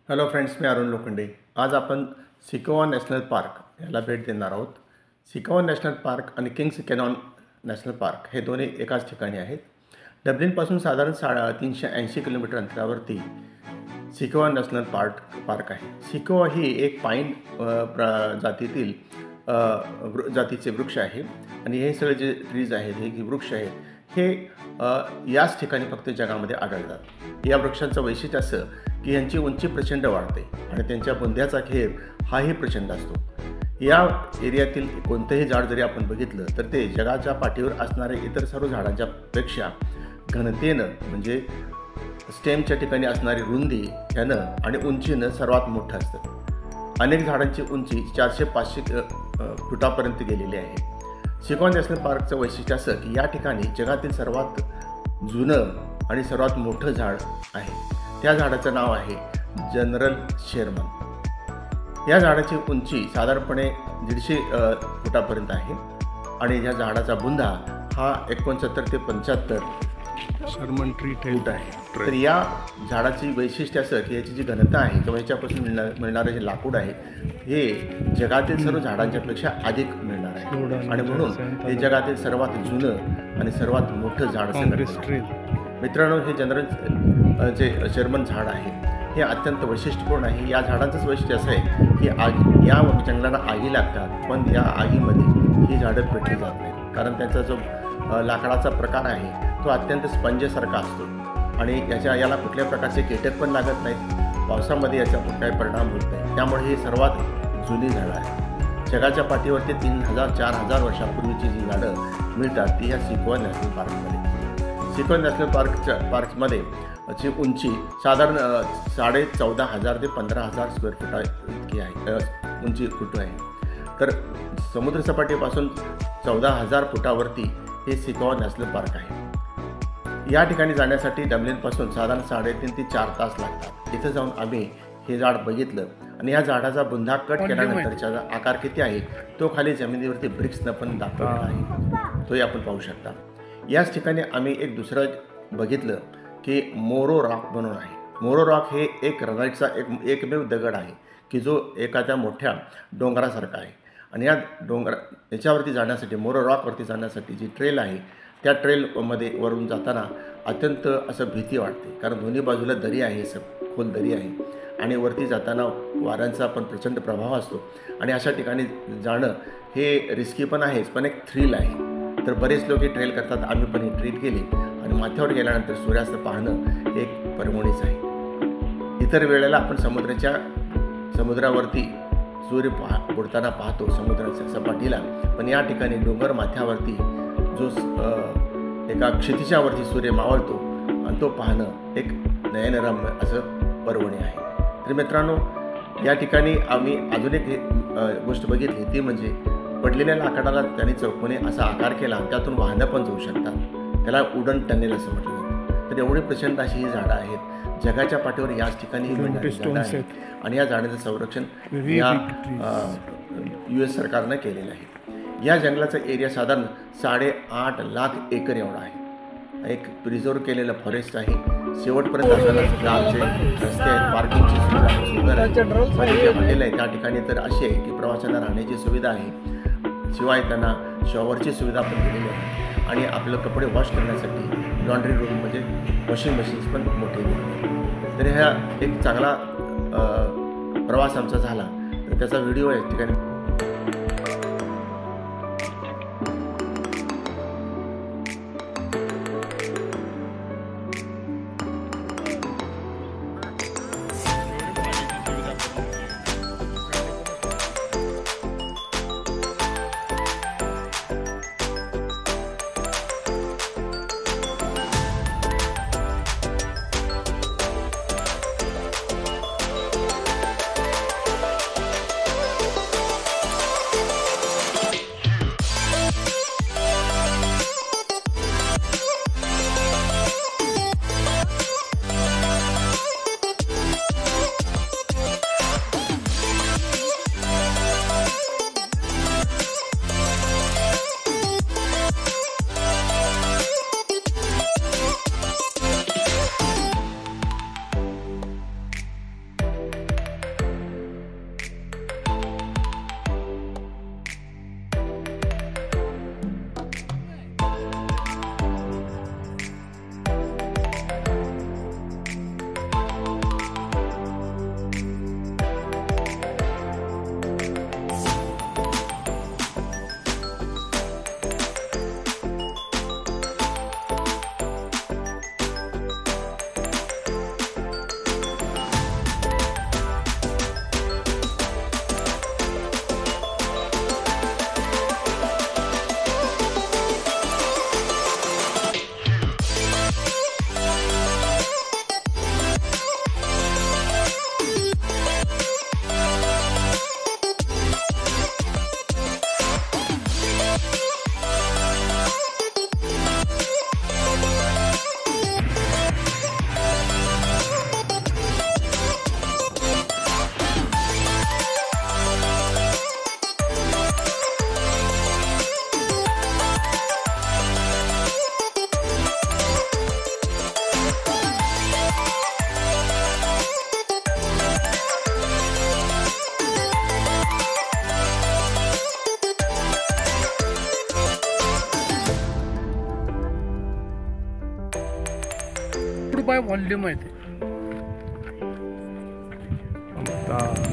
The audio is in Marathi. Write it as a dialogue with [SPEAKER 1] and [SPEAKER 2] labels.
[SPEAKER 1] हॅलो फ्रेंड्स, मी अरुण लोखंडे. आज आपण सिकोवा नॅशनल पार्क याला भेट देणार आहोत. सिकोवा नॅशनल पार्क आणि किंग्स कॅनॉन नॅशनल पार्क हे दोन्ही एकाच ठिकाणी आहेत. डब्लिनपासून साधारण 380 किलोमीटर अंतरावरती सिकोवा नॅशनल पार्क आहे. सिकोवा ही एक पाईन जातीतील जातीचे वृक्ष आहे आणि हे सगळे जे ट्रीज आहेत, हे वृक्ष आहेत, हे याच ठिकाणी फक्त जगामध्ये आढळतात. या वृक्षांचं वैशिष्ट्य असं की यांची उंची प्रचंड वाढते आणि त्यांच्या बुंध्याचा घेर हाही प्रचंड असतो. या एरियातील कोणतंही झाड जरी आपण बघितलं तर ते जगाच्या पाठीवर असणारे इतर सर्व झाडांच्या पेक्षा घनतेनं, म्हणजे स्टेमच्या ठिकाणी असणारी रुंदी यानं आणि उंचीनं सर्वात मोठं असतं. अनेक झाडांची उंची 400-500 फुटापर्यंत गेलेली आहे. सिकोवा नॅशनल पार्कचं वैशिष्ट्य असं की या ठिकाणी जगातील सर्वात जुनं आणि सर्वात मोठं झाड आहे. त्या झाडाचं नाव आहे जनरल शेरमन. या झाडाची उंची साधारणपणे 150 फुटापर्यंत आहे आणि या झाडाचा बुंधा हा 69 ते 75
[SPEAKER 2] शर्मन ट्री
[SPEAKER 1] फूट आहे. तर या झाडाची वैशिष्ट्य असं की याची जी घनता आहे किंवा याच्यापासून मिळणारं जे लाकूड आहे हे जगातील सर्व झाडांच्यापेक्षा अधिक मिळणार आहे आणि म्हणून हे जगातील सर्वात जुनं आणि सर्वात मोठं झाड असं. मित्रांनो, हे जनरल जे शर्मन झाड आहे हे अत्यंत वैशिष्ट्यपूर्ण आहे. या झाडाचंच वैशिष्ट्य असं आहे की या जंगलाला आगी लागतात, पण या आगीमध्ये ही झाडं पेटली जात नाहीत, कारण त्यांचा जो लाकडाचा प्रकार आहे तो अत्यंत स्पंजसारखा असतो आणि याला कुठल्याही प्रकारचे कीटक पण लागत नाहीत. पावसामध्ये याचा कुठलाही परिणाम होत नाही. त्यामुळे ही सर्वात जुनी झाडं आहे. जगाच्या पाठीवरती 3000-4000 वर्षापूर्वीची जी झाडं मिळतात ती ह्या सिकोवा नॅशनल पार्कमध्ये. सिकोवा नॅशनल पार्कमध्ये ची उंची साधारण 14,500 ते 15,000 स्क्वेअर फुटा इतकी आहे, उंची फूट आहे. तर समुद्रसपाटीपासून 14,000 फुटावरती हे सिकोवा नॅशनल पार्क आहे. या ठिकाणी जाण्यासाठी डब्लिनपासून साधारण 3.5 ते 4 तास लागतात. इथं जाऊन आम्ही हे झाड बघितलं आणि या झाडाचा बुंधा कट केल्यानंतरचा आकार किती आहे तो खाली जमिनीवरती ब्रिक्सनं पण दाखवलेला आहे, तोही आपण पाहू शकता. याच ठिकाणी आम्ही एक दुसरं बघितलं की मोरो रॉक म्हणून आहे. मोरो रॉक हे एक ग्रॅनाइटचा एकमेव दगड आहे की जो एखाद्या मोठ्या डोंगरासारखा आहे आणि याच्यावरती जाण्यासाठी, मोरो रॉकवरती जाण्यासाठी जी ट्रेल आहे त्या ट्रेलमध्ये वरून जाताना अत्यंत असं भीती वाटते, कारण दोन्ही बाजूला दरी आहे, खोल दरी आहे आणि वरती जाताना वाऱ्यांचा पण प्रचंड प्रभाव असतो आणि अशा ठिकाणी जाणं हे रिस्की पण आहेच, पण एक थ्रिल आहे. तर बरेच लोक हे ट्रेल करतात. आम्ही पण ही ट्रेल केली आणि माथ्यावर गेल्यानंतर सूर्यास्त पाहणं एक पर्वणीच आहे. इतर वेळेला आपण समुद्रावरती सूर्य बुडताना पाहतो समुद्राच्या सपाटीला, पण या ठिकाणी डोंगर माथ्यावरती जो एका क्षितिजावरती सूर्य मावळतो आणि तो पाहणं एक नयनरम्य असं पर्वणी आहे. तर मित्रांनो, या ठिकाणी आम्ही अजून एक गोष्ट बघितली, ती म्हणजे पडलेल्या लाकडाला त्यांनी चौकोनी असा आकार केला आणि त्यातून वाहनं पण जाऊ शकतात. त्याला वुडन टनेल असं म्हटलं जातं. तर एवढी प्रचंड अशी ही झाडं आहेत जगाच्या पाठीवर. याच ठिकाणी झाडं आहेत आणि या झाडांचं संरक्षण या US सरकारनं केलेलं आहे. या जंगलाचा एरिया साधारण 8.5 लाख एकर एवढा आहे. एक प्रिझर्व केलेलं फॉरेस्ट आहे. शेवटपर्यंत आपल्याला गावचे रस्ते आहेत, पार्किंगची सुविधा सुंदर आहे, जे हॉटेल आहे त्या ठिकाणी तर अशी आहे की प्रवाशांना राहण्याची सुविधा आहे, शिवाय त्यांना शॉवरची सुविधा पण दिलेली आहे आणि आपलं कपडे वॉश करण्यासाठी लॉन्ड्री रूम म्हणजे वॉशिंग मशीन्स पण मोठे दिले. तर ह्या एक चांगला प्रवास आमचा झाला. तर त्याचा व्हिडिओ या ठिकाणी
[SPEAKER 2] आहे व्हॉल्यूम आहे ते. आता